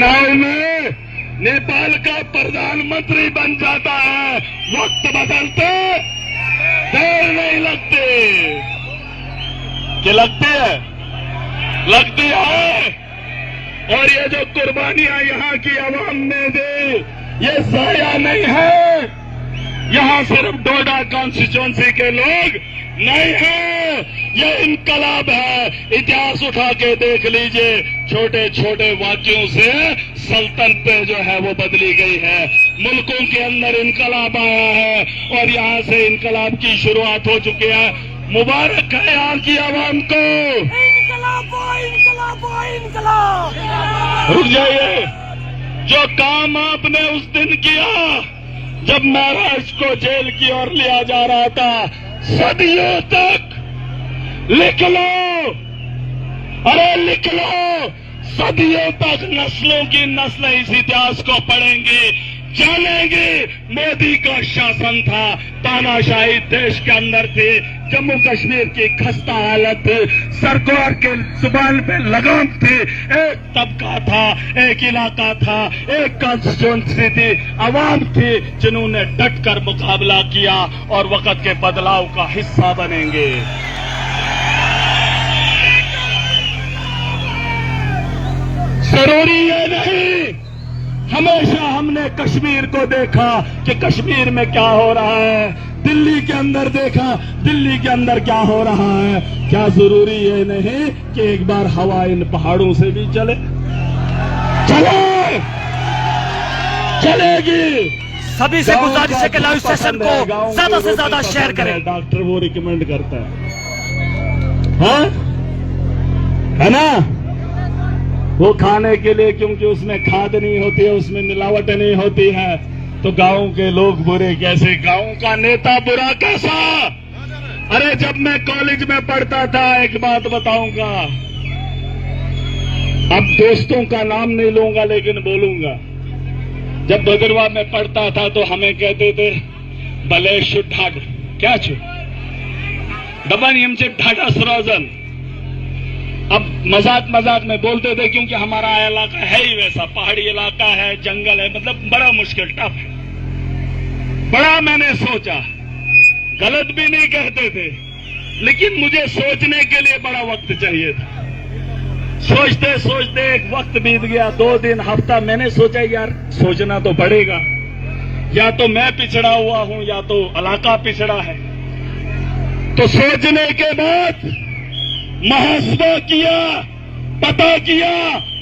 चुनाव में नेपाल का प्रधानमंत्री बन जाता है, वक्त बदलते देर नहीं लगती। क्या लगती है? लगती है। और ये जो कुर्बानियां यहाँ की आवाम ने दी, ये जाया नहीं है। यहाँ सिर्फ डोडा कॉन्स्टिट्यूंसी के लोग नहीं है, ये इनकलाब है। इतिहास उठा के देख लीजिए, छोटे छोटे वाक्यों से सल्तनत पे जो है वो बदली गई है। मुल्कों के अंदर इनकलाब आया है और यहाँ से इनकलाब की शुरुआत हो चुकी है। मुबारक है यहाँ की आवाम को। इनकलाब इनकलाब इनकलाब। रुक जाइए। जो काम आपने उस दिन किया जब महराज को जेल की ओर लिया जा रहा था, सदियों तक लिख लो, अरे लिख लो, सदियों तक नस्लों की नस्लें इस इतिहास को पढ़ेंगी, जानेंगे। मोदी का शासन था, तानाशाही देश के अंदर थी, जम्मू कश्मीर की खस्ता हालत थी, सरकार के जुबान पे लगाम थी। एक तबका था, एक इलाका था, एक कॉन्स्टिट्यूंसी थी, आवाम थी, जिन्होंने डट कर मुकाबला किया और वक्त के बदलाव का हिस्सा बनेंगे। जरूरी ये नहीं, हमेशा हमने कश्मीर को देखा कि कश्मीर में क्या हो रहा है, दिल्ली के अंदर देखा दिल्ली के अंदर क्या हो रहा है। क्या जरूरी ये नहीं कि एक बार हवा इन पहाड़ों से भी चले? चलेगी। सभी से गुजारिश है कि लाइव सेशन को ज्यादा से ज्यादा शेयर करें। डॉक्टर वो रिकमेंड करता है, है ना? वो खाने के लिए, क्योंकि उसमें खाद नहीं होती है, उसमें मिलावट नहीं होती है। तो गांव के लोग बुरे कैसे, गांव का नेता बुरा कैसा? अरे जब मैं कॉलेज में पढ़ता था, एक बात बताऊंगा, अब दोस्तों का नाम नहीं लूंगा लेकिन बोलूंगा। जब भद्रवाह में पढ़ता था तो हमें कहते थे भले शुद्धाड, क्या छु डबन ढाडा सरोजन। अब मजाक मजाक में बोलते थे, क्योंकि हमारा इलाका है ही वैसा, पहाड़ी इलाका है, जंगल है, मतलब बड़ा मुश्किल, टफ है। बड़ा मैंने सोचा, गलत भी नहीं कहते थे, लेकिन मुझे सोचने के लिए बड़ा वक्त चाहिए था। सोचते सोचते एक वक्त बीत गया, 2 दिन, हफ्ता। मैंने सोचा यार सोचना तो पड़ेगा, या तो मैं पिछड़ा हुआ हूं या तो इलाका पिछड़ा है। तो सोचने के बाद मुहासबा किया, पता किया,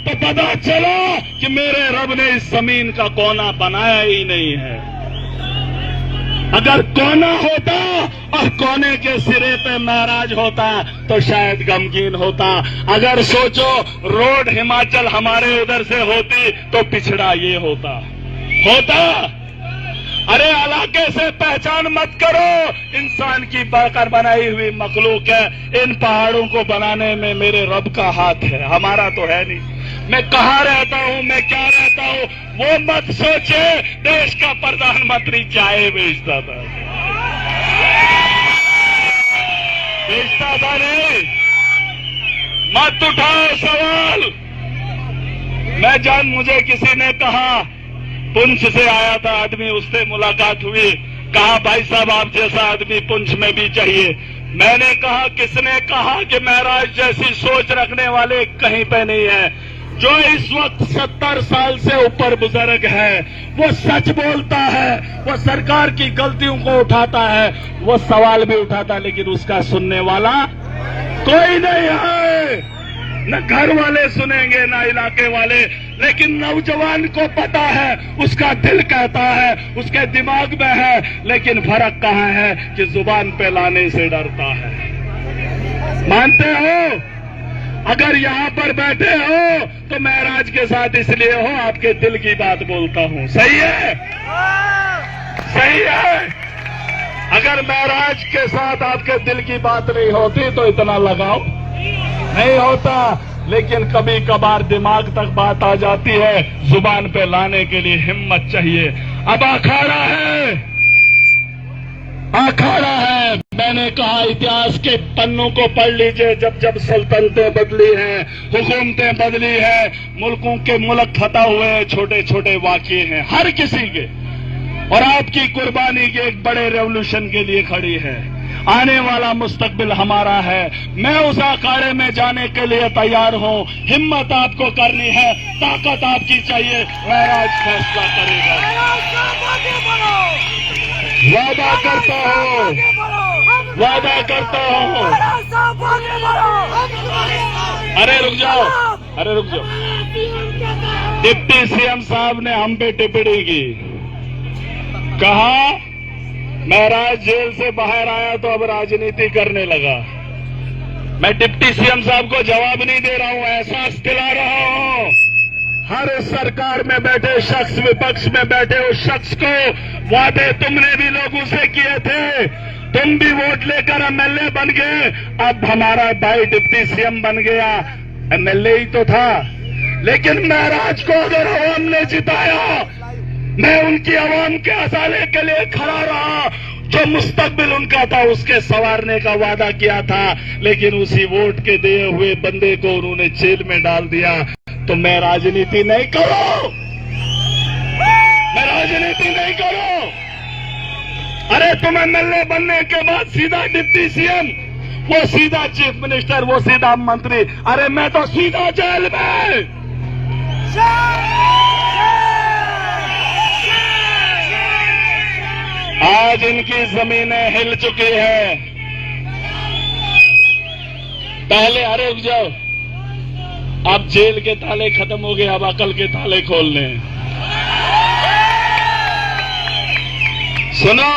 तो पता चला कि मेरे रब ने इस जमीन का कोना बनाया ही नहीं है। अगर कोना होता और कोने के सिरे पे महराज होता तो शायद गमगीन होता। अगर सोचो रोड हिमाचल हमारे उधर से होती तो पिछड़ा ये होता। अरे इलाके से पहचान मत करो, इंसान की बढ़कर बनाई हुई मखलूक है। इन पहाड़ों को बनाने में मेरे रब का हाथ है, हमारा तो है नहीं। मैं कहाँ रहता हूँ, मैं क्या रहता हूँ, वो मत सोचे। देश का प्रधानमंत्री चाय बेचता था, नहीं। मत उठाओ सवाल। मुझे किसी ने कहा, पुंछ से आया था आदमी, उससे मुलाकात हुई, कहा भाई साहब आप जैसा आदमी पुंछ में भी चाहिए। मैंने कहा किसने कहा कि महराज जैसी सोच रखने वाले कहीं पे नहीं है। जो इस वक्त 70 साल से ऊपर बुजुर्ग है, वो सच बोलता है, वो सरकार की गलतियों को उठाता है, वो सवाल भी उठाता है, लेकिन उसका सुनने वाला कोई नहीं है। न घर वाले सुनेंगे न इलाके वाले, लेकिन नौजवान को पता है, उसका दिल कहता है, उसके दिमाग में है, लेकिन फर्क कहाँ है कि जुबान पे लाने से डरता है। मानते हो? अगर यहाँ पर बैठे हो तो महराज के साथ इसलिए हो, आपके दिल की बात बोलता हूँ। सही है? सही है। अगर महराज के साथ आपके दिल की बात नहीं होती तो इतना लगाव नहीं होता, लेकिन कभी कभार दिमाग तक बात आ जाती है, जुबान पे लाने के लिए हिम्मत चाहिए। अब अखाड़ा है, अखाड़ा है। मैंने कहा इतिहास के पन्नों को पढ़ लीजिए, जब जब सल्तनतें बदली हैं, हुकूमतें बदली हैं, मुल्कों के मुल्क फतह हुए हैं, छोटे छोटे वाक़ये हैं हर किसी के, और आपकी कुर्बानी के एक बड़े रेवोल्यूशन के लिए खड़ी है। आने वाला मुस्तकबिल हमारा है। मैं उस अखाड़े में जाने के लिए तैयार हूं। हिम्मत आपको करनी है, ताकत आपकी चाहिए, महराज फैसला करेगा। वादा करता हूं, वादा करता हूं। अरे रुक जाओ, अरे रुक जाओ। डिप्टी सीएम साहब ने हम पे टिप्पणी की, कहा महराज जेल से बाहर आया तो अब राजनीति करने लगा। मैं डिप्टी सीएम साहब को जवाब नहीं दे रहा हूं, एहसास दिला रहा हूं। हर सरकार में बैठे शख्स, विपक्ष में बैठे उस शख्स को वादे तुमने भी लोगों से किए थे, तुम भी वोट लेकर एमएलए बन गए, अब हमारा भाई डिप्टी सीएम बन गया। एमएलए ही तो था, लेकिन महराज को अगर अवाम ने जिताया, मैं उनकी आवाम के असाले के लिए खड़ा रहा। जो मुस्तकबिल उनका था उसके संवारने का वादा किया था, लेकिन उसी वोट के दिए हुए बंदे को उन्होंने जेल में डाल दिया। तो मैं राजनीति नहीं करूं, मैं राजनीति नहीं करूं। अरे तुम एमएलए बनने के बाद सीधा डिप्टी सीएम, वो सीधा चीफ मिनिस्टर, वो सीधा मंत्री, अरे मैं तो सीधा जेल में। आज इनकी जमीनें हिल चुकी हैं। पहले अरे रुक जाओ, अब जेल के ताले खत्म हो गए, अब अकल के ताले खोलने। सुनो,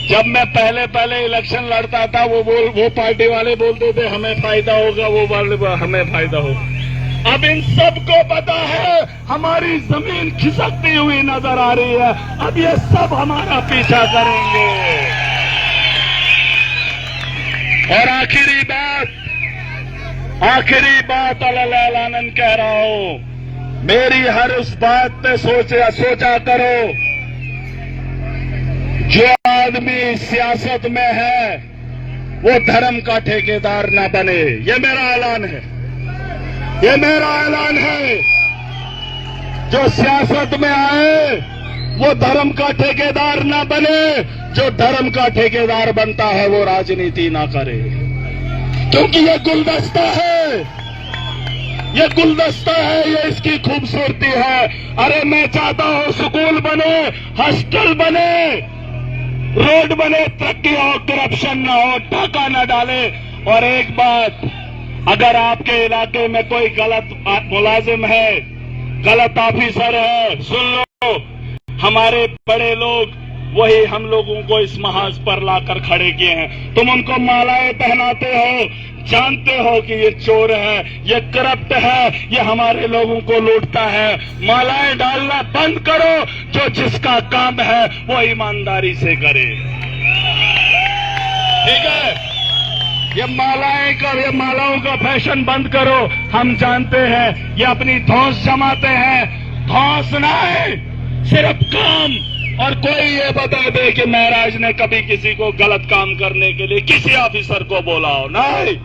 जब मैं पहले इलेक्शन लड़ता था, वो पार्टी वाले बोलते थे हमें फायदा होगा, वो वाले हमें फायदा होगा। अब इन सबको पता है हमारी जमीन खिसकती हुई नजर आ रही है, अब ये सब हमारा पीछा करेंगे। और आखिरी बात अल्लाह कह रहा हूं, मेरी हर उस बात पे सोचा करो। जो आदमी सियासत में है वो धर्म का ठेकेदार ना बने, ये मेरा ऐलान है, ये मेरा ऐलान है। जो सियासत में आए वो धर्म का ठेकेदार ना बने, जो धर्म का ठेकेदार बनता है वो राजनीति ना करे, क्योंकि ये गुलदस्ता है, ये गुलदस्ता है, ये इसकी खूबसूरती है। अरे मैं चाहता हूं स्कूल बने, हॉस्टल बने, रोड बने, तरक्की हो, करप्शन ना हो, टाका ना डाले। और एक बात, अगर आपके इलाके में कोई गलत मुलाजिम है, गलत ऑफिसर है, सुन लो, हमारे बड़े लोग वही हम लोगों को इस महाज पर लाकर खड़े किए हैं। तुम उनको मालाएं पहनाते हो, जानते हो कि ये चोर है, ये करप्ट है, ये हमारे लोगों को लूटता है। मालाएं डालना बंद करो, जो जिसका काम है वो ईमानदारी से करे, ठीक है? ये मालाओं का फैशन बंद करो। हम जानते हैं ये अपनी धौंस जमाते हैं, धौंस ना है, सिर्फ काम। और कोई ये बता दे कि महराज ने कभी किसी को गलत काम करने के लिए किसी ऑफिसर को बोला हो? नहीं।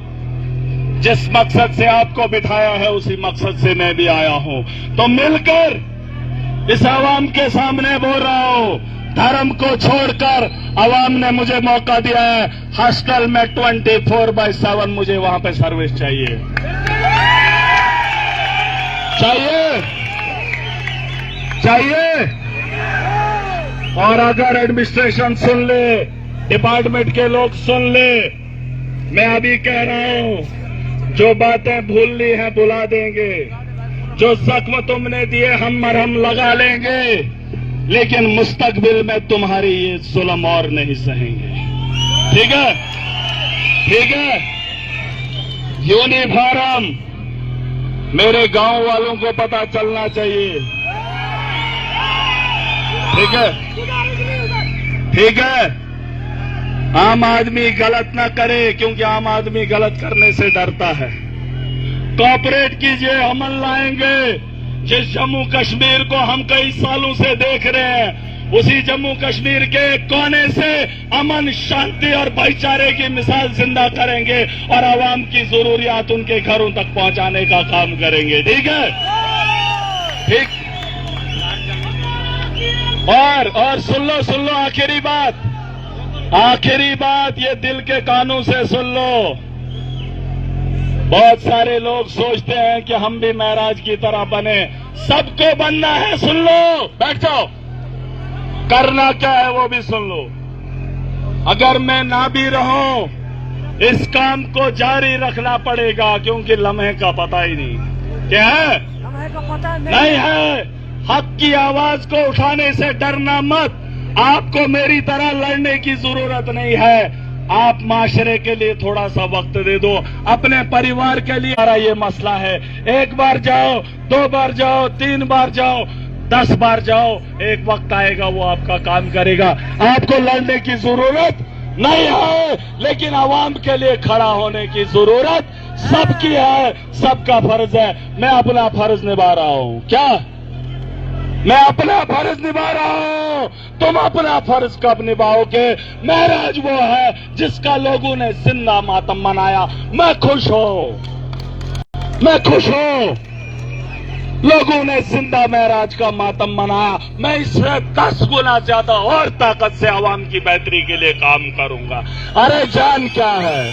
जिस मकसद से आपको बिठाया है उसी मकसद से मैं भी आया हूं। तो मिलकर इस आवाम के सामने बोल रहा हूं, धर्म को छोड़कर आवाम ने मुझे मौका दिया है। हॉस्टल में 24/7 मुझे वहां पे सर्विस चाहिए, चाहिए। और अगर एडमिनिस्ट्रेशन सुन ले, डिपार्टमेंट के लोग सुन ले, मैं अभी कह रहा हूं, जो बातें भूलनी है भुला देंगे, जो जख्म तुमने दिए हम मरहम लगा लेंगे, लेकिन मुस्तकबिल में तुम्हारी ये जुल्म और नहीं सहेंगे, ठीक है? ठीक है? यूनिफॉर्म मेरे गांव वालों को पता चलना चाहिए, ठीक है? ठीक है? आम आदमी गलत ना करे, क्योंकि आम आदमी गलत करने से डरता है। कॉपरेट कीजिए, अमल लाएंगे। जिस जम्मू कश्मीर को हम कई सालों से देख रहे हैं, उसी जम्मू कश्मीर के कोने से अमन, शांति और भाईचारे की मिसाल जिंदा करेंगे और आवाम की जरूरियात उनके घरों तक पहुंचाने का काम करेंगे। ठीक है, ठीक। और सुन लो आखिरी बात ये दिल के कानों से सुन लो। बहुत सारे लोग सोचते हैं कि हम भी महराज की तरह बने, सबको बनना है। सुन लो, बैठ जाओ, करना क्या है वो भी सुन लो। अगर मैं ना भी रहूं, इस काम को जारी रखना पड़ेगा, क्योंकि लम्हे का पता ही नहीं। क्या है? लम्हे का पता नहीं है। हक की आवाज को उठाने से डरना मत। आपको मेरी तरह लड़ने की जरूरत नहीं है। आप माशरे के लिए थोड़ा सा वक्त दे दो, अपने परिवार के लिए। हमारा ये मसला है, 1 बार जाओ, 2 बार जाओ, 3 बार जाओ, 10 बार जाओ, एक वक्त आएगा वो आपका काम करेगा। आपको लड़ने की जरूरत नहीं है, लेकिन आवाम के लिए खड़ा होने की जरूरत सबकी है, सबका फर्ज है। मैं अपना फर्ज निभा रहा हूं। क्या? मैं अपना फर्ज निभा रहा हूं। तुम अपना फर्ज कब निभाओगे? महराज वो है जिसका लोगों ने जिंदा मातम मनाया। मैं खुश हूं। लोगों ने जिंदा महराज का मातम मनाया। मैं इससे 10 गुना ज्यादा और ताकत से आवाम की बेहतरी के लिए काम करूंगा। अरे जान क्या है,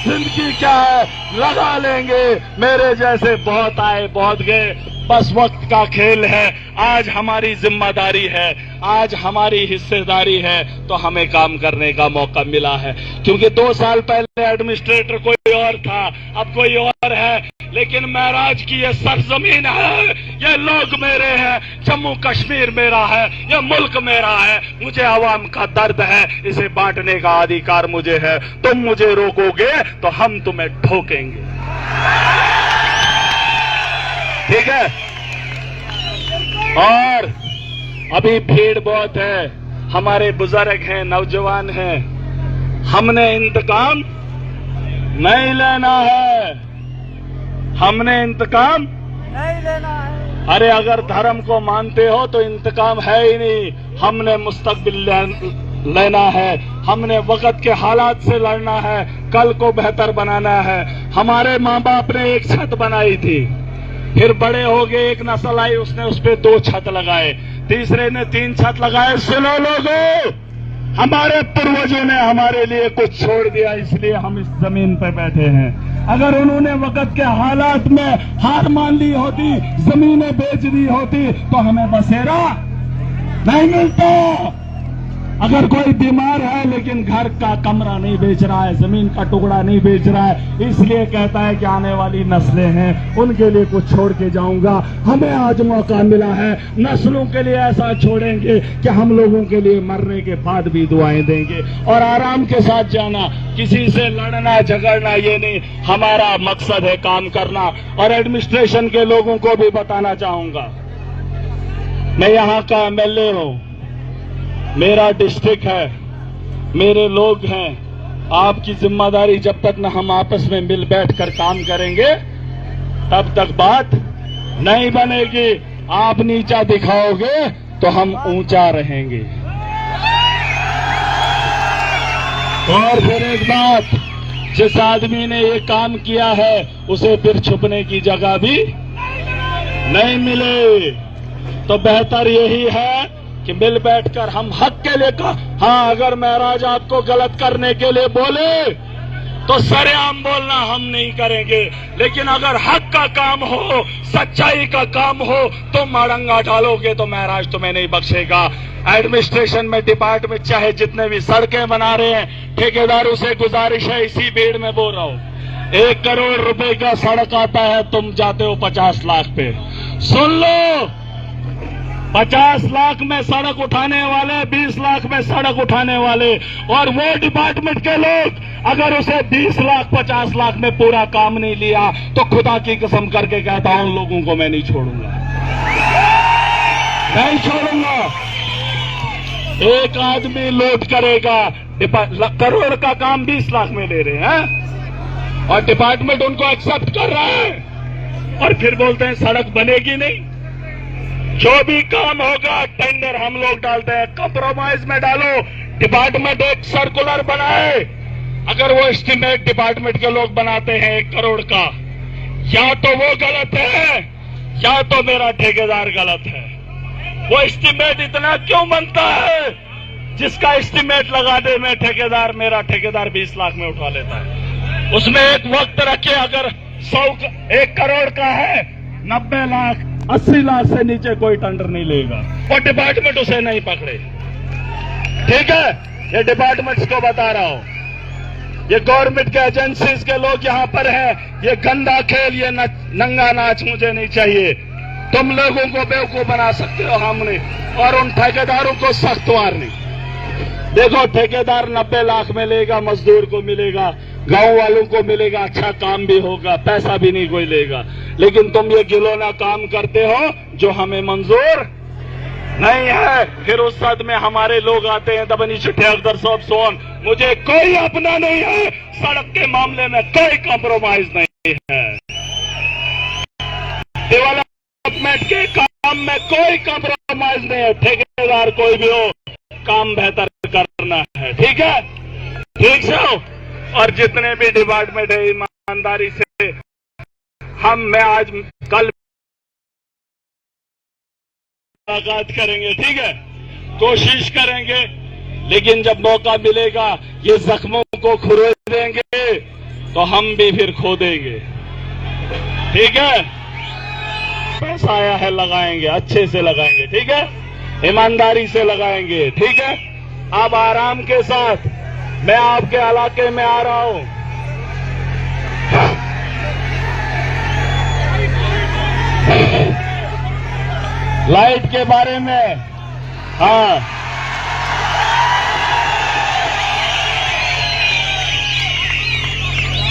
जिंदगी क्या है, लगा लेंगे। मेरे जैसे बहुत आए, बहुत गए, बस वक्त का खेल है। आज हमारी जिम्मेदारी है, आज हमारी हिस्सेदारी है, तो हमें काम करने का मौका मिला है। क्योंकि 2 साल पहले एडमिनिस्ट्रेटर कोई और था, अब कोई और है, लेकिन महराज की ये सरजमीन है, ये लोग मेरे हैं, जम्मू कश्मीर मेरा है, ये मुल्क मेरा है। मुझे आवाम का दर्द है, इसे बांटने का अधिकार मुझे है। तुम मुझे रोकोगे तो हम तुम्हें ठोकेंगे। ठीक है? और अभी भीड़ बहुत है, हमारे बुजुर्ग हैं, नौजवान हैं। हमने इंतकाम नहीं लेना है, हमने इंतकाम नहीं लेना है। अरे अगर धर्म को मानते हो तो इंतकाम है ही नहीं। हमने मुस्तकबिल लेना है, हमने वक्त के हालात से लड़ना है, कल को बेहतर बनाना है। हमारे माँ बाप ने एक छत बनाई थी, फिर बड़े हो गए, एक नस्ल आई, उसने उस पर 2 छत लगाए, तीसरे ने 3 छत लगाए। सुनो लोगों, हमारे पूर्वजों ने हमारे लिए कुछ छोड़ दिया, इसलिए हम इस जमीन पर बैठे हैं। अगर उन्होंने वक्त के हालात में हार मान ली होती, जमीनें बेच दी होती, तो हमें बसेरा नहीं मिलता। अगर कोई बीमार है लेकिन घर का कमरा नहीं बेच रहा है, जमीन का टुकड़ा नहीं बेच रहा है, इसलिए कहता है कि आने वाली नस्लें हैं, उनके लिए कुछ छोड़ के जाऊंगा। हमें आज मौका मिला है, नस्लों के लिए ऐसा छोड़ेंगे कि हम लोगों के लिए मरने के बाद भी दुआएं देंगे और आराम के साथ जाना। किसी से लड़ना झगड़ना ये नहीं, हमारा मकसद है काम करना। और एडमिनिस्ट्रेशन के लोगों को भी बताना चाहूंगा, मैं यहाँ का MLA हूं, मेरा डिस्ट्रिक्ट है, मेरे लोग हैं। आपकी जिम्मेदारी, जब तक न हम आपस में मिल बैठ कर काम करेंगे, तब तक बात नहीं बनेगी। आप नीचा दिखाओगे तो हम ऊंचा रहेंगे। और फिर एक बात, जिस आदमी ने ये काम किया है उसे फिर छुपने की जगह भी नहीं मिले। तो बेहतर यही है कि मिल बैठकर हम हक के लिए हाँ, अगर महराज आपको गलत करने के लिए बोले तो सरेआम बोलना हम नहीं करेंगे, लेकिन अगर हक का काम हो, सच्चाई का काम हो, तो माड़ंगा डालोगे तो महराज तुम्हें नहीं बख्शेगा। एडमिनिस्ट्रेशन में, डिपार्टमेंट चाहे जितने भी सड़कें बना रहे हैं, ठेकेदारों से गुजारिश है, इसी भीड़ में बोल रहा हूं, 1 करोड़ रुपए का सड़क आता है, तुम जाते हो 50 लाख पे। सुन लो, 50 लाख में सड़क उठाने वाले, 20 लाख में सड़क उठाने वाले, और वो डिपार्टमेंट के लोग अगर उसे 20 लाख 50 लाख में पूरा काम नहीं लिया तो खुदा की कसम करके कहता हूं, लोगों को मैं नहीं छोड़ूंगा, नहीं छोड़ूंगा। एक आदमी लोड करेगा, करोड़ का काम 20 लाख में ले रहे हैं और डिपार्टमेंट उनको एक्सेप्ट कर रहा है, और फिर बोलते हैं सड़क बनेगी नहीं। जो भी काम होगा टेंडर हम लोग डालते हैं, कंप्रोमाइज में डालो। डिपार्टमेंट एक सर्कुलर बनाए, अगर वो एस्टीमेट डिपार्टमेंट के लोग बनाते हैं 1 करोड़ का, या तो वो गलत है या तो मेरा ठेकेदार गलत है। वो एस्टीमेट इतना क्यों बनता है जिसका एस्टीमेट लगाने में ठेकेदार, मेरा ठेकेदार 20 लाख में उठा लेता है। उसमें एक वक्त रखे, अगर 1 करोड़ का है 90 लाख 80 लाख से नीचे कोई टेंडर नहीं लेगा और डिपार्टमेंट उसे नहीं पकड़े। ठीक है, ये डिपार्टमेंट्स को बता रहा हूं, ये गवर्नमेंट के एजेंसीज के लोग यहां पर हैं। ये गंदा खेल, ये नंगा नाच मुझे नहीं चाहिए। तुम लोगों को बेवकूफ बना सकते हो हमने, और उन ठेकेदारों को सख्त वार्निंग। देखो, ठेकेदार 90 लाख में लेगा, मजदूर को मिलेगा, गांव वालों को मिलेगा, अच्छा काम भी होगा, पैसा भी नहीं कोई लेगा। लेकिन तुम ये गिलोना काम करते हो जो हमें मंजूर नहीं है। फिर उस सद में हमारे लोग आते हैं, दबनी चिट्ठे अख्तर साहब सोन। मुझे कोई अपना नहीं है, सड़क के मामले में कोई कॉम्प्रोमाइज नहीं है, डेवलपमेंट के काम में कोई कॉम्प्रोमाइज नहीं है। ठेकेदार कोई भी हो, काम बेहतर करना है। ठीक है, ठीक से हो। और जितने भी डिपार्टमेंट है, ईमानदारी से मैं आज कल मुलाकात करेंगे। ठीक है, कोशिश करेंगे, लेकिन जब मौका मिलेगा ये जख्मों को खुरो देंगे तो हम भी फिर खो देंगे। ठीक है, पैसा आया है, लगाएंगे, अच्छे से लगाएंगे। ठीक है, ईमानदारी से लगाएंगे। ठीक है, अब आराम के साथ मैं आपके इलाके में आ रहा हूं। लाइट के बारे में, हाँ,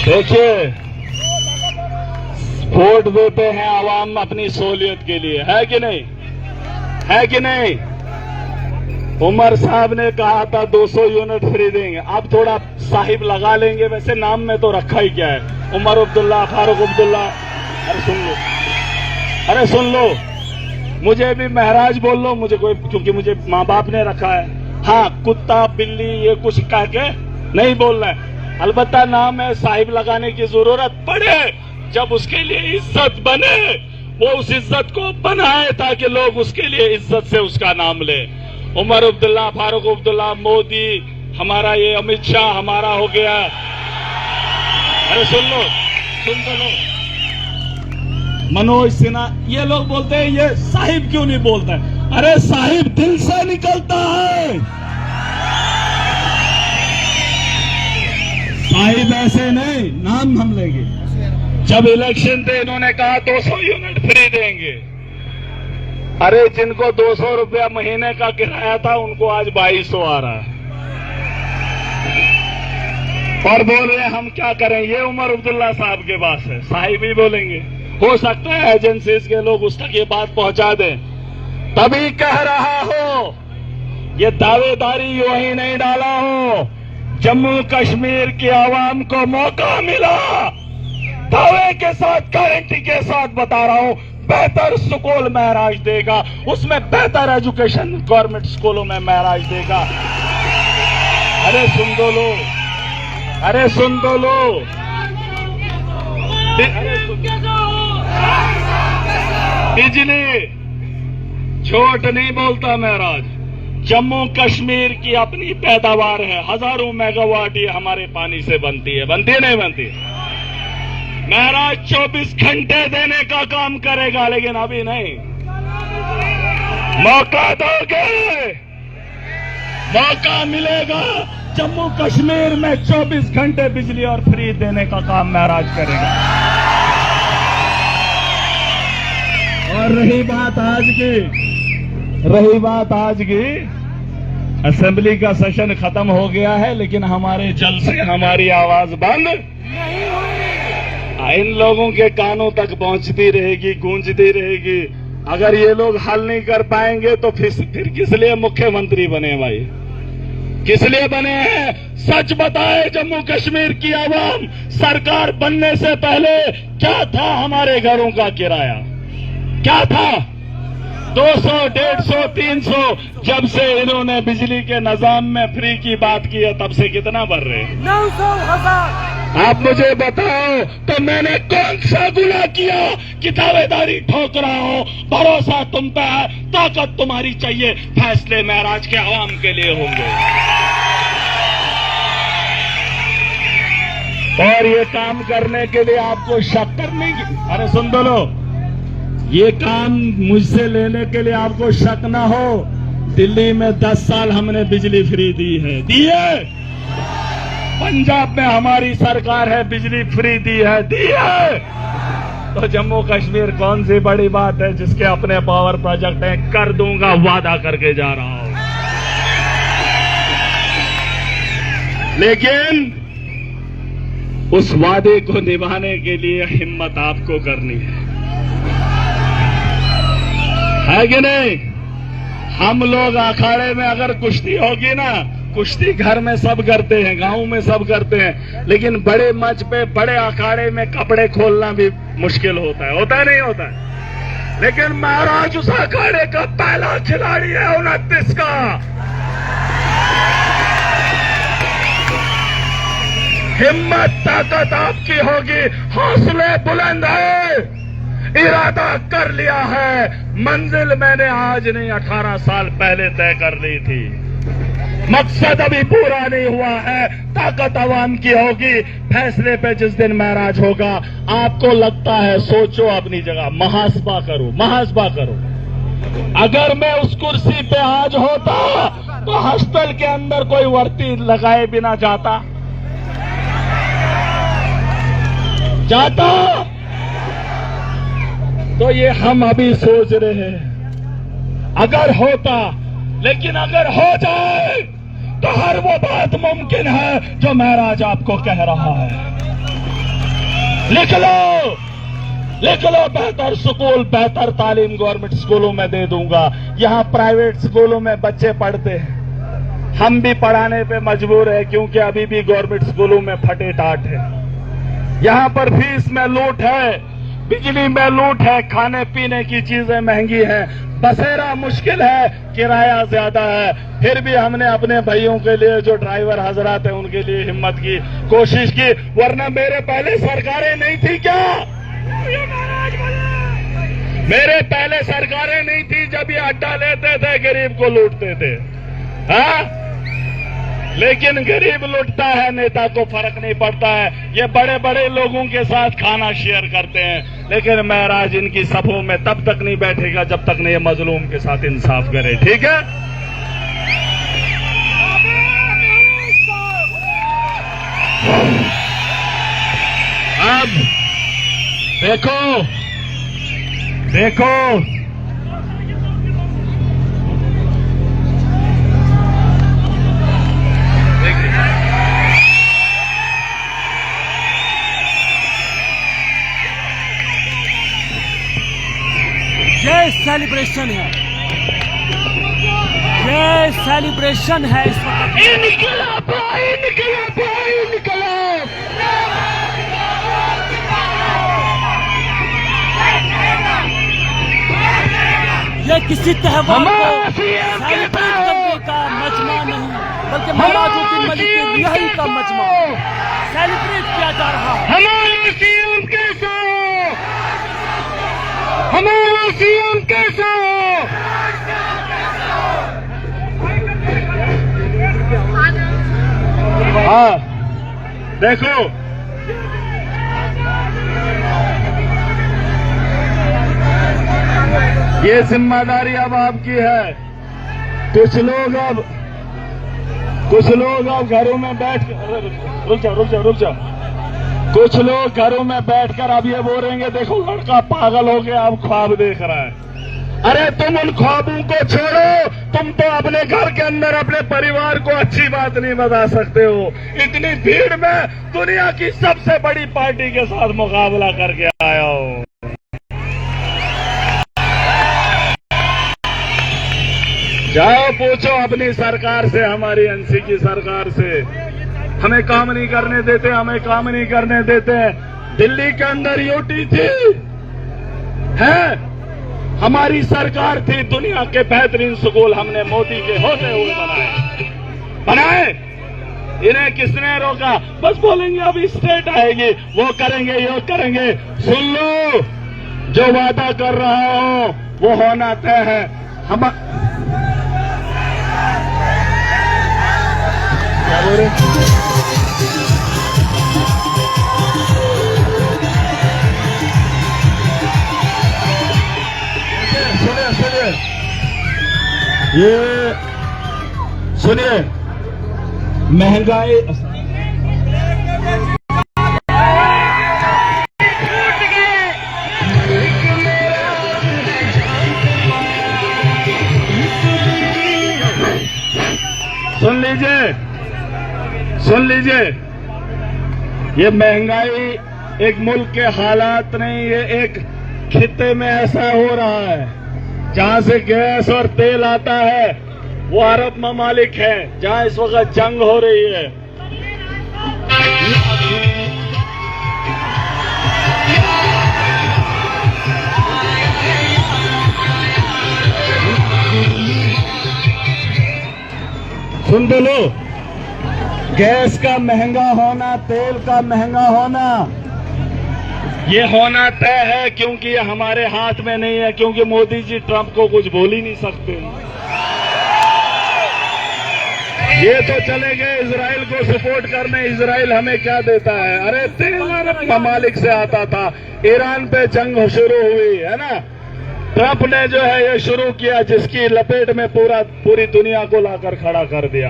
देखिए, वोट देते हैं आवाम अपनी सहूलियत के लिए, है कि नहीं, है कि नहीं। उमर साहब ने कहा था 200 यूनिट फ्री देंगे, अब थोड़ा साहिब लगा लेंगे। वैसे नाम में तो रखा ही क्या है, उमर अब्दुल्ला, फारूक अब्दुल्ला। अरे सुन लो, अरे सुन लो, मुझे भी महराज बोल लो, मुझे कोई, क्योंकि मुझे माँ बाप ने रखा है। हाँ, कुत्ता बिल्ली ये कुछ कह के नहीं बोलना है, अलबत्ता नाम है, साहिब लगाने की जरूरत पड़े, जब उसके लिए इज्जत बने, वो उस इज्जत को बनाए ताकि लोग उसके लिए इज्जत से उसका नाम ले। उमर अब्दुल्ला, फारूक अब्दुल्ला, मोदी, हमारा ये अमित शाह हमारा हो गया। अरे सुन लो, सुन तो लो, मनोज सिन्हा, ये लोग बोलते हैं ये साहिब क्यों नहीं बोलता है। अरे साहिब दिल से निकलता है, साहिब ऐसे नहीं, नाम हम लेंगे। जब इलेक्शन थे इन्होंने कहा 200 यूनिट फ्री देंगे। अरे जिनको 200 रुपया महीने का किराया था उनको आज 2200 आ रहा है, और बोल रहे हम क्या करें। ये उमर अब्दुल्ला साहब के पास है, साहिब ही बोलेंगे। हो सकता है एजेंसीज के लोग उस तक ये बात पहुंचा दें। तभी कह रहा हो, ये दावेदारी यूं ही नहीं डाला हो। जम्मू कश्मीर की आवाम को मौका मिला, दावे के साथ, गारंटी के साथ बता रहा हूं, बेहतर स्कूल महराज देगा, उसमें बेहतर एजुकेशन गवर्नमेंट स्कूलों में महराज देगा। अरे सुन दो लो, अरे सुन दो लो, अरे बिजली झूठ नहीं बोलता महराज, जम्मू कश्मीर की अपनी पैदावार है, हजारों मेगावाट ये हमारे पानी से बनती है, बनती है नहीं बनती। महराज 24 घंटे देने का काम करेगा, लेकिन अभी नहीं। मौका दोगे, मौका मिलेगा, जम्मू कश्मीर में 24 घंटे बिजली और फ्री देने का काम महराज करेगा। और रही बात आज की, असेंबली का सेशन खत्म हो गया है, लेकिन हमारे जल से हमारी आवाज बंद नहीं हुई। इन लोगों के कानों तक पहुंचती रहेगी, गूंजती रहेगी। अगर ये लोग हल नहीं कर पाएंगे तो फिर किस लिए मुख्यमंत्री बने भाई, किस लिए बने हैं? सच बताए जम्मू कश्मीर की आवाम, सरकार बनने से पहले क्या था हमारे घरों का किराया, क्या था? 200, 150, 300 जब से इन्होंने बिजली के निजाम में फ्री की बात की है तब से कितना बढ़ रहे हैं? 900,000। आप मुझे बताओ तो मैंने कौन सा गुनाह किया कि दावेदारी ठोक रहा हो? भरोसा तुम पे है, ताकत तुम्हारी चाहिए, फैसले महराज के आवाम के लिए होंगे। और ये काम करने के लिए आपको शक करने की, अरे सुन दो लो, ये काम मुझसे लेने के लिए आपको शक ना हो। दिल्ली में 10 साल हमने बिजली फ्री दी है। पंजाब में हमारी सरकार है, बिजली फ्री दी है। तो जम्मू कश्मीर कौन सी बड़ी बात है जिसके अपने पावर प्रोजेक्ट हैं? कर दूंगा, वादा करके जा रहा हूं। लेकिन उस वादे को निभाने के लिए हिम्मत आपको करनी है कि नहीं? हम लोग अखाड़े में अगर कुश्ती होगी ना, कुश्ती घर में सब करते हैं, गांव में सब करते हैं, लेकिन बड़े मंच पे, बड़े अखाड़े में कपड़े खोलना भी मुश्किल होता है नहीं होता है? लेकिन महाराज उस अखाड़े का पहला खिलाड़ी है 29 का। हिम्मत ताकत आपकी होगी, हौसले बुलंद है, इरादा कर लिया है। मंजिल मैंने आज नहीं 18 साल पहले तय कर ली थी। मकसद अभी पूरा नहीं हुआ है, ताकत अवाम की होगी। फैसले पे जिस दिन महराज होगा, आपको लगता है, सोचो अपनी जगह, महासभा करो। अगर मैं उस कुर्सी पे आज होता तो हॉस्टल के अंदर कोई वर्दी लगाए बिना जाता। तो ये हम अभी सोच रहे हैं, अगर होता। लेकिन अगर हो जाए तो हर वो बात मुमकिन है जो महराज आपको कह रहा है। लिख लो, बेहतर स्कूल, बेहतर तालीम गवर्नमेंट स्कूलों में दे दूंगा। यहाँ प्राइवेट स्कूलों में बच्चे पढ़ते हैं, हम भी पढ़ाने पे मजबूर है क्योंकि अभी भी गवर्नमेंट स्कूलों में फटे टाट है। यहाँ पर फीस में लूट है, बिजली में लूट है, खाने पीने की चीजें महंगी हैं, बसेरा मुश्किल है, किराया ज्यादा है। फिर भी हमने अपने भाइयों के लिए, जो ड्राइवर हजरात हैं, उनके लिए हिम्मत की, कोशिश की। वरना मेरे पहले सरकारें नहीं थी क्या? मेरे पहले सरकारें नहीं थी जब ये अड्डा लेते थे, गरीब को लूटते थे। हाँ, लेकिन गरीब लुटता है, नेता को फर्क नहीं पड़ता है। ये बड़े बड़े लोगों के साथ खाना शेयर करते हैं, लेकिन महराज इनकी सभों में तब तक नहीं बैठेगा जब तक नहीं ये मजलूम के साथ इंसाफ करे। ठीक है? अब देखो ये सेलिब्रेशन है, ये सेलिब्रेशन है इस वक्त। इनकलाब। ये किसी त्योहार को सेलिब्रेट करने का मजमा नहीं, बल्कि महाराजुद्दीन मलिक की रिहाई का मजमा सेलिब्रेट किया जा रहा है। हमारा सीएम कैसा हो? हमारा सीएम कैसा हो? हाँ, देखो, ये जिम्मेदारी अब आपकी है। कुछ लोग अब घरों में बैठ कर, रुक जाओ। कुछ लोग घरों में बैठकर अब ये बोलेंगे, देखो लड़का पागल हो गया, अब ख्वाब देख रहा है। अरे तुम उन ख्वाबों को छोड़ो, तुम तो अपने घर के अंदर अपने परिवार को अच्छी बात नहीं बता सकते हो। इतनी भीड़ में दुनिया की सबसे बड़ी पार्टी के साथ मुकाबला करके आया हो। जाओ पूछो अपनी सरकार से, हमारी एनसी की सरकार से, हमें काम नहीं करने देते। दिल्ली के अंदर यूटी थी, है हमारी सरकार थी, दुनिया के बेहतरीन स्कूल हमने मोदी के होते हुए बनाए। इन्हें किसने रोका? बस बोलेंगे अभी स्टेट आएगी, वो करेंगे, ये करेंगे। सुन लो, जो वादा कर रहा हो वो होना तय है। हम क्या बोल रहे? ये सुनिए, महंगाई सुन लीजिए, ये महंगाई एक मुल्क के हालात नहीं, ये एक खित्ते में ऐसा हो रहा है। जहां से गैस और तेल आता है वो अरब ममालिक है, जहां इस वक्त जंग हो रही है। सुन तो लो, गैस का महंगा होना, तेल का महंगा होना, ये होना तय है, क्योंकि ये हमारे हाथ में नहीं है, क्योंकि मोदी जी ट्रंप को कुछ बोल ही नहीं सकते। ये तो चले गए इजराइल को सपोर्ट करने। इजराइल हमें क्या देता है? अरे तेल अरब ममालिक से आता था, ईरान पे जंग शुरू हुई है ना, ट्रंप ने जो है ये शुरू किया, जिसकी लपेट में पूरी दुनिया को लाकर खड़ा कर दिया।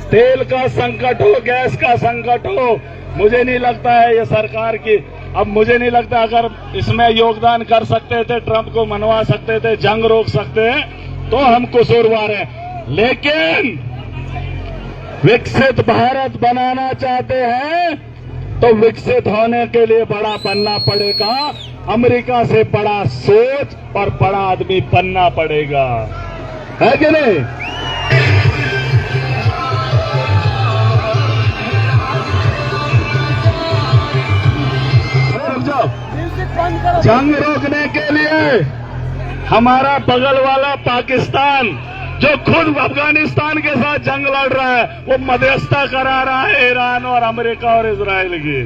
तेल का संकट हो, गैस का संकट हो, मुझे नहीं लगता है ये सरकार की, अब मुझे नहीं लगता अगर इसमें योगदान कर सकते थे, ट्रंप को मनवा सकते थे, जंग रोक सकते हैं, तो हम कसूरवार हैं। लेकिन विकसित भारत बनाना चाहते हैं तो विकसित होने के लिए बड़ा बनना पड़ेगा, अमेरिका से बड़ा सोच और बड़ा आदमी बनना पड़ेगा, है कि नहीं? जंग रोकने के लिए हमारा बगल वाला पाकिस्तान, जो खुद अफगानिस्तान के साथ जंग लड़ रहा है, वो मध्यस्थता करा रहा है ईरान और अमेरिका और इजराइल की।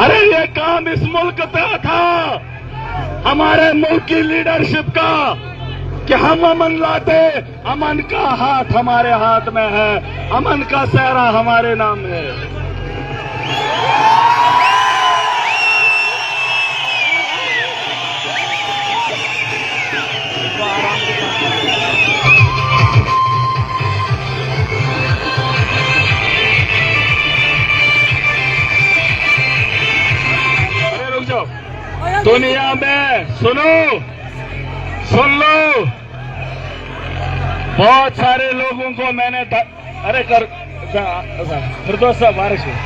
अरे ये काम इस मुल्क पे था, हमारे मुल्क की लीडरशिप का, कि हम अमन लाते। अमन का हाथ हमारे हाथ में है, अमन का सेहरा हमारे नाम है। दुनिया में सुन लो, बहुत सारे लोगों को मैंने अरे कर फिरदौस साहब बारिश में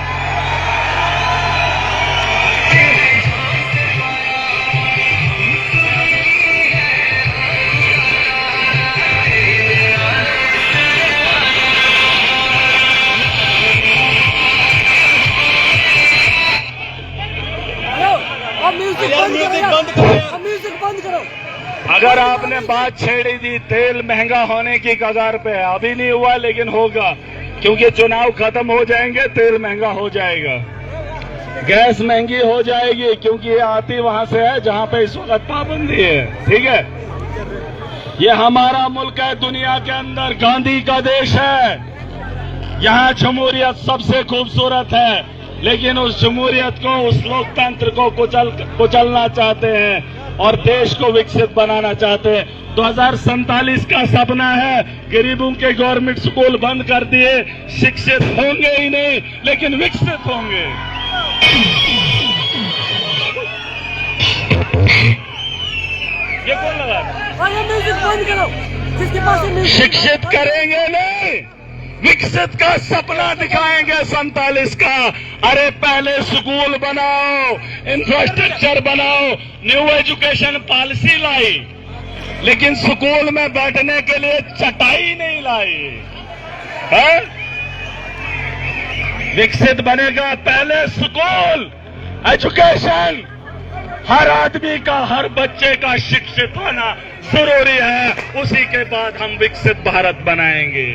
म्यूजिक बंद करो। अगर आपने बात छेड़ी दी, तेल महंगा होने की कगार पे है, अभी नहीं हुआ लेकिन होगा, क्योंकि चुनाव खत्म हो जाएंगे, तेल महंगा हो जाएगा, गैस महंगी हो जाएगी, क्योंकि ये आती वहां से है जहां पे इस वक्त पाबंदी है। ठीक है, ये हमारा मुल्क है, दुनिया के अंदर गांधी का देश है, यहाँ जमहूरियत सबसे खूबसूरत है, लेकिन उस जमहूरियत को, उस लोकतंत्र को कुचलना चाहते हैं और देश को विकसित बनाना चाहते हैं। 2047 का सपना है, गरीबों के गवर्नमेंट स्कूल बंद कर दिए, शिक्षित होंगे ही नहीं लेकिन विकसित होंगे। ये कौन लगा? म्यूजिक बंद करो, जिसके पास शिक्षित करेंगे नहीं, विकसित का सपना दिखाएंगे 47 का। अरे पहले स्कूल बनाओ, इंफ्रास्ट्रक्चर बनाओ, न्यू एजुकेशन पॉलिसी लाई, लेकिन स्कूल में बैठने के लिए चटाई नहीं लाई है? विकसित बनेगा पहले स्कूल, एजुकेशन, हर आदमी का, हर बच्चे का शिक्षित होना जरूरी है। उसी के बाद हम विकसित भारत बनाएंगे।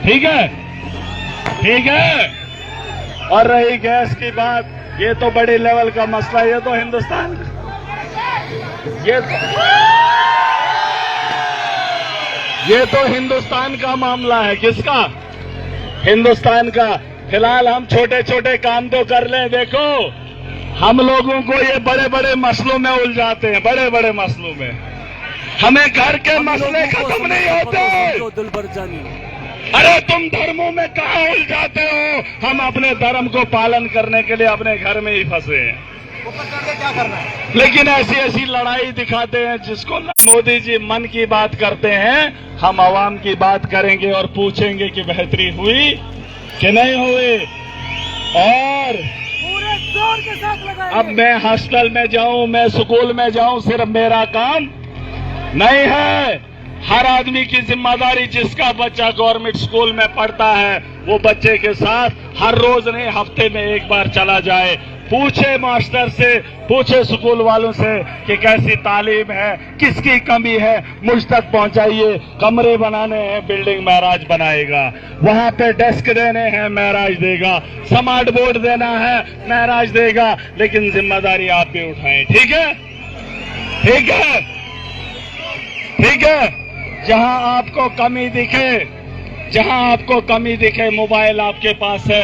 ठीक है, ठीक है। और रही गैस की बात, ये तो बड़े लेवल का मसला, ये तो हिंदुस्तान, ये तो हिंदुस्तान का मामला है। किसका? हिंदुस्तान का। फिलहाल हम छोटे छोटे काम तो कर लें। देखो, हम लोगों को ये बड़े बड़े मसलों में उलझाते हैं, बड़े बड़े मसलों में। हमें घर के मसले खत्म नहीं होते। अरे तुम धर्मों में कहाँ उलझाते हो? हम अपने धर्म को पालन करने के लिए अपने घर में ही फंसे हैं। क्या करना है? लेकिन ऐसी ऐसी लड़ाई दिखाते हैं जिसको मोदी जी मन की बात करते हैं। हम आवाम की बात करेंगे और पूछेंगे कि बेहतरी हुई कि नहीं हुई। और पूरे जोर के साथ लगाएंगे। अब मैं हॉस्टल में जाऊं, मैं स्कूल में जाऊं, सिर्फ मेरा काम नहीं है। हर आदमी की जिम्मेदारी, जिसका बच्चा गवर्नमेंट स्कूल में पढ़ता है वो बच्चे के साथ हर रोज नहीं, हफ्ते में एक बार चला जाए, पूछे मास्टर से, पूछे स्कूल वालों से कि कैसी तालीम है, किसकी कमी है, मुझ तक पहुंचाइए। कमरे बनाने हैं, बिल्डिंग महराज बनाएगा। वहां पे डेस्क देने हैं, महराज देगा। स्मार्ट बोर्ड देना है, महराज देगा। लेकिन जिम्मेदारी आप भी उठाएं। ठीक है, ठीक है, ठीक है। जहां आपको कमी दिखे, जहां आपको कमी दिखे, मोबाइल आपके पास है,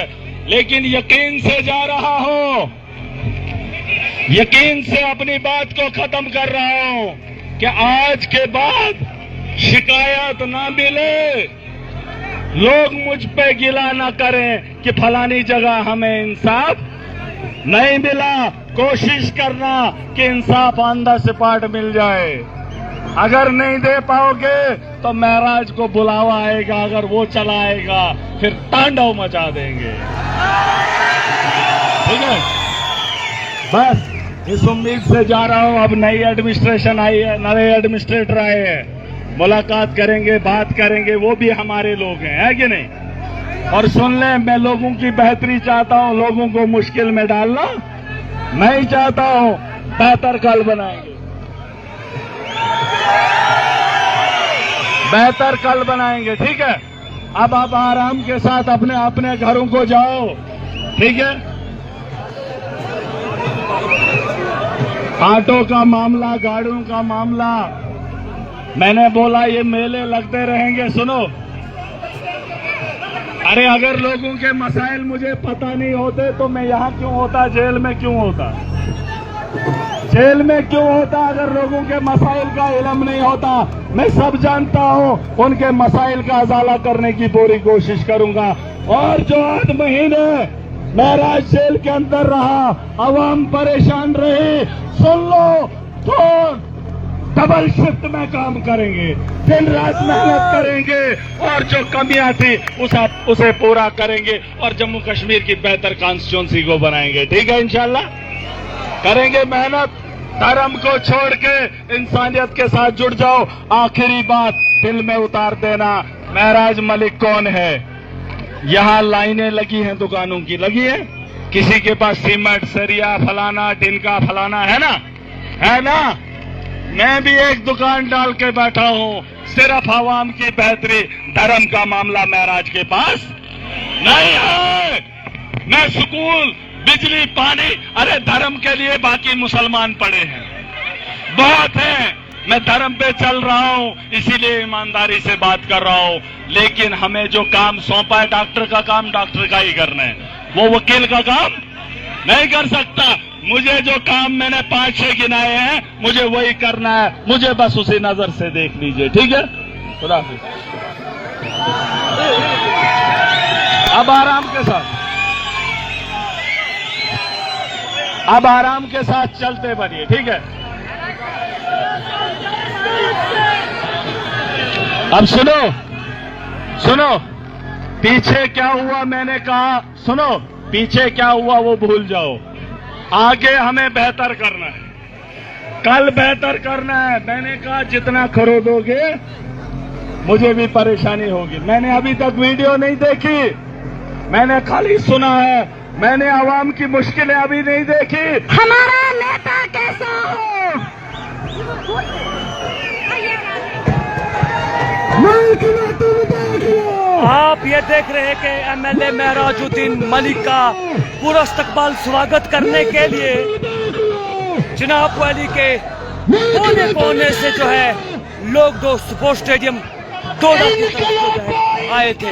लेकिन यकीन से जा रहा हूं, यकीन से अपनी बात को खत्म कर रहा हूं कि आज के बाद शिकायत ना मिले, लोग मुझ पे गिला ना करें कि फलानी जगह हमें इंसाफ नहीं मिला। कोशिश करना कि इंसाफ ऑन द स्पॉट मिल जाए। अगर नहीं दे पाओगे तो महराज को बुलावा आएगा, अगर वो चलाएगा फिर तांडव मचा देंगे। ठीक है, बस इस उम्मीद से जा रहा हूं। अब नई एडमिनिस्ट्रेशन आई है, नए एडमिनिस्ट्रेटर आए हैं, मुलाकात करेंगे, बात करेंगे, वो भी हमारे लोग हैं, है कि नहीं? और सुन लें, मैं लोगों की बेहतरी चाहता हूं, लोगों को मुश्किल में डालना नहीं चाहता हूं। बेहतर कल बनाएंगे, बेहतर कल बनाएंगे। ठीक है, अब आप आराम के साथ अपने अपने घरों को जाओ। ठीक है, ऑटो का मामला, गाड़ियों का मामला, मैंने बोला ये मेले लगते रहेंगे। सुनो, अरे अगर लोगों के मसाइल मुझे पता नहीं होते तो मैं यहां क्यों होता, जेल में क्यों होता, जेल में क्यों होता? अगर लोगों के मसाइल का इल्म नहीं होता, मैं सब जानता हूं, उनके मसाइल का अजाला करने की पूरी कोशिश करूंगा। और जो 8 महीने महराज जेल के अंदर रहा, अवाम परेशान रही, सुन लो, तो डबल शिफ्ट में काम करेंगे, दिन रात मेहनत करेंगे और जो कमियां थी उसे पूरा करेंगे और जम्मू कश्मीर की बेहतर कॉन्स्टिट्यूंसी को बनाएंगे। ठीक है, इंशाल्लाह करेंगे मेहनत। धर्म को छोड़ के इंसानियत के साथ जुड़ जाओ। आखिरी बात दिल में उतार देना, महराज मलिक कौन है? यहां लाइनें लगी हैं, दुकानों की लगी है, किसी के पास सीमेंट, सरिया, फलाना, टिनका, फलाना है ना, है ना? मैं भी एक दुकान डाल के बैठा हूं, सिर्फ आवाम की बेहतरी। धर्म का मामला महराज के पास नहीं है। मैं स्कूल, बिजली, पानी, अरे धर्म के लिए बाकी मुसलमान पड़े हैं, बहुत हैं। मैं धर्म पे चल रहा हूं, इसीलिए ईमानदारी से बात कर रहा हूं। लेकिन हमें जो काम सौंपा है, डॉक्टर का काम डॉक्टर का ही करना है, वो वकील का काम नहीं कर सकता। मुझे जो काम मैंने 5-6 गिनाए हैं, मुझे वही करना है। मुझे बस उसी नजर से देख लीजिए। ठीक है, खुदा हाफिज। अब आराम के साथ, अब आराम के साथ चलते बनिए। ठीक है, अब सुनो, सुनो, पीछे क्या हुआ मैंने कहा, सुनो, पीछे क्या हुआ वो भूल जाओ, आगे हमें बेहतर करना है, कल बेहतर करना है। मैंने कहा जितना खरीदोगे मुझे भी परेशानी होगी। मैंने अभी तक वीडियो नहीं देखी, मैंने खाली सुना है, मैंने आवाम की मुश्किलें अभी नहीं देखी। हमारा नेता के आप ये देख रहे हैं कि एमएलए महराजुद्दीन मलिक का पूरा इस्तकबाल स्वागत करने के लिए चिनाब वैली के कोने कोने से जो है लोग दो स्पोर्ट्स स्टेडियम डोडा की तरफ जो है आए थे।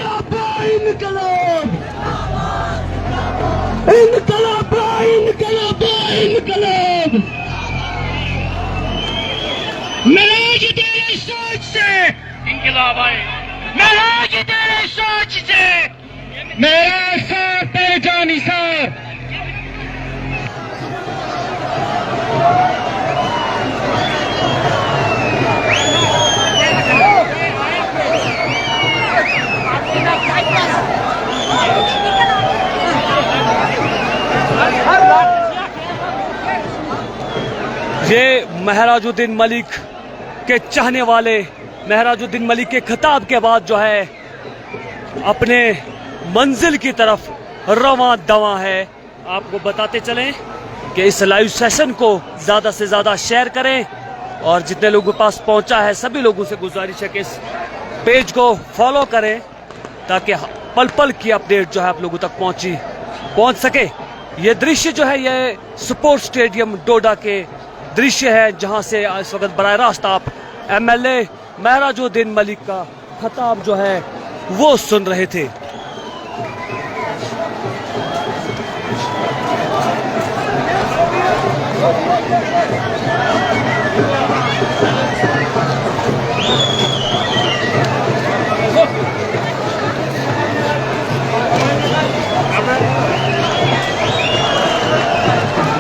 महराज तेरे सोच से इंकलाब आए, महराज तेरे सोच से मेरा साथ तेरे जानी साथ। ये महराजुद्दीन मलिक के चाहने वाले महराजुद्दीन मलिक के खिताब के बाद जो है अपने मंजिल की तरफ रवां दवा है। आपको बताते चलें कि इस लाइव सेशन को ज़्यादा से ज़्यादा शेयर करें और जितने लोगों के पास पहुंचा है सभी लोगों से गुजारिश है कि इस पेज को फॉलो करें ताकि पल पल की अपडेट जो है आप लोगों तक पहुंच सके। ये दृश्य जो है ये स्पोर्ट्स स्टेडियम डोडा के दृश्य है जहां से इस वक्त बराह रास्त आप एमएलए महराजुद्दीन मलिक का खिताब जो है वो सुन रहे थे।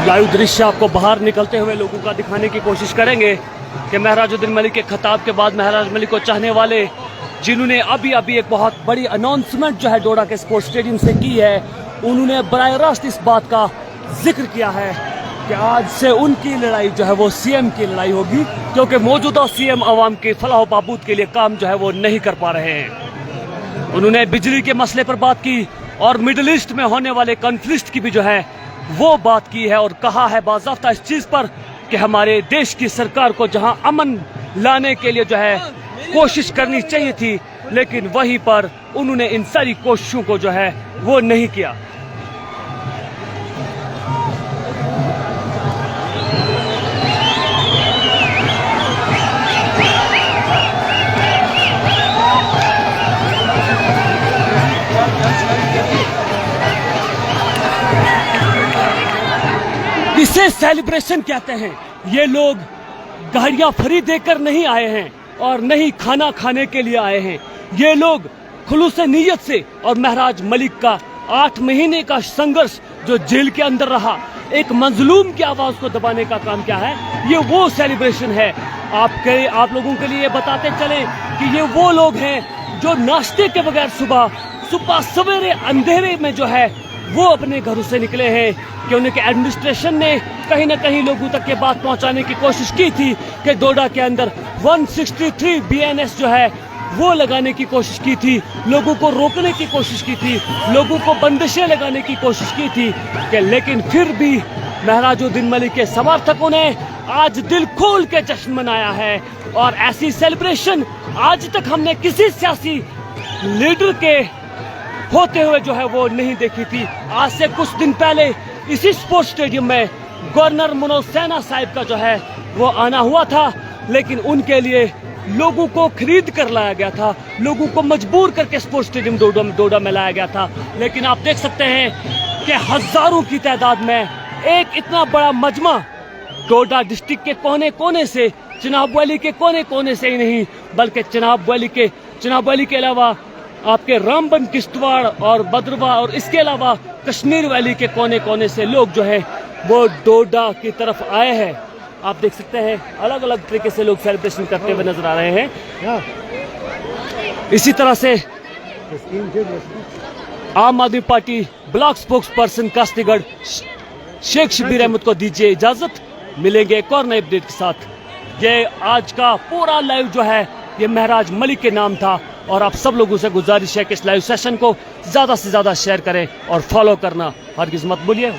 लाइव दृश्य आपको बाहर निकलते हुए लोगों का दिखाने की कोशिश करेंगे कि महराजुद्दीन मलिक के खिताब के बाद महराज मलिक को चाहने वाले जिन्होंने अभी एक बहुत बड़ी अनाउंसमेंट जो है डोडा के स्पोर्ट्स स्टेडियम से की है, उन्होंने बराह रास्त इस बात का जिक्र किया है कि आज से उनकी लड़ाई जो है वो सीएम की लड़ाई होगी, क्योंकि मौजूदा सीएम अवाम के फलाह बहबूद के लिए काम जो है वो नहीं कर पा रहे हैं। उन्होंने बिजली के मसले पर बात की और मिडिल ईस्ट में होने वाले कॉन्फ्लिक्ट की भी जो है वो बात की है और कहा है बाज़ाफ्ता इस चीज पर कि हमारे देश की सरकार को जहां अमन लाने के लिए जो है कोशिश करनी चाहिए थी, लेकिन वहीं पर उन्होंने इन सारी कोशिशों को जो है वो नहीं किया। इसे सेलिब्रेशन कहते हैं। ये लोग गाड़ियां फ्री देकर नहीं आए हैं और नहीं खाना खाने के लिए आए हैं। ये लोग खुलूस नीयत से और महराज मलिक का 8 महीने का संघर्ष जो जेल के अंदर रहा, एक मजलूम की आवाज को दबाने का काम क्या है, ये वो सेलिब्रेशन है। आप लोगों के लिए बताते चले कि ये वो लोग हैं जो नाश्ते के बगैर सुबह सवेरे अंधेरे में जो है वो अपने घरों से निकले हैं कि उनके एडमिनिस्ट्रेशन ने कहीं ना कहीं लोगों तक ये बात पहुंचाने की कोशिश की थी कि डोडा के अंदर 163 BNS जो है वो लगाने की कोशिश की थी, लोगों को रोकने की कोशिश की थी, लोगों को बंदिशें लगाने की कोशिश की थी कि लेकिन फिर भी महराजुद्दीन मलिक के समर्थकों ने आज दिल खोल के जश्न मनाया है। और ऐसी सेलिब्रेशन आज तक हमने किसी सियासी लीडर के होते हुए जो है वो नहीं देखी थी। आज से कुछ दिन पहले इसी स्पोर्ट्स स्टेडियम में गवर्नर मनोज सिन्हा साहब का जो है वो आना हुआ था, लेकिन उनके लिए लोगों को खरीद कर लाया गया था, लोगों को मजबूर करके स्पोर्ट्स स्टेडियम डोडा में लाया गया था। लेकिन आप देख सकते हैं कि हजारों की तादाद में एक इतना बड़ा मजमा डोडा डिस्ट्रिक्ट के कोने कोने से, चिनाब वैली के कोने कोने से ही नहीं बल्कि चिनाब वैली के अलावा आपके रामबन, किश्तवाड़ और बदरवा और इसके अलावा कश्मीर वैली के कोने कोने से लोग जो है वो डोडा की तरफ आए हैं। आप देख सकते हैं अलग अलग तरीके से लोग सेलिब्रेशन करते हुए नजर आ रहे हैं। इसी तरह से Aam Aadmi party block spokesperson कास्तीगढ़ शेख शबीर अहमद को दीजिए इजाजत। मिलेंगे एक और नए अपडेट के साथ। ये आज का पूरा लाइव जो है ये महराज मलिक के नाम था और आप सब लोगों से गुजारिश है कि इस लाइव सेशन को ज्यादा से ज्यादा शेयर करें और फॉलो करना हरगिज मत भूलिए।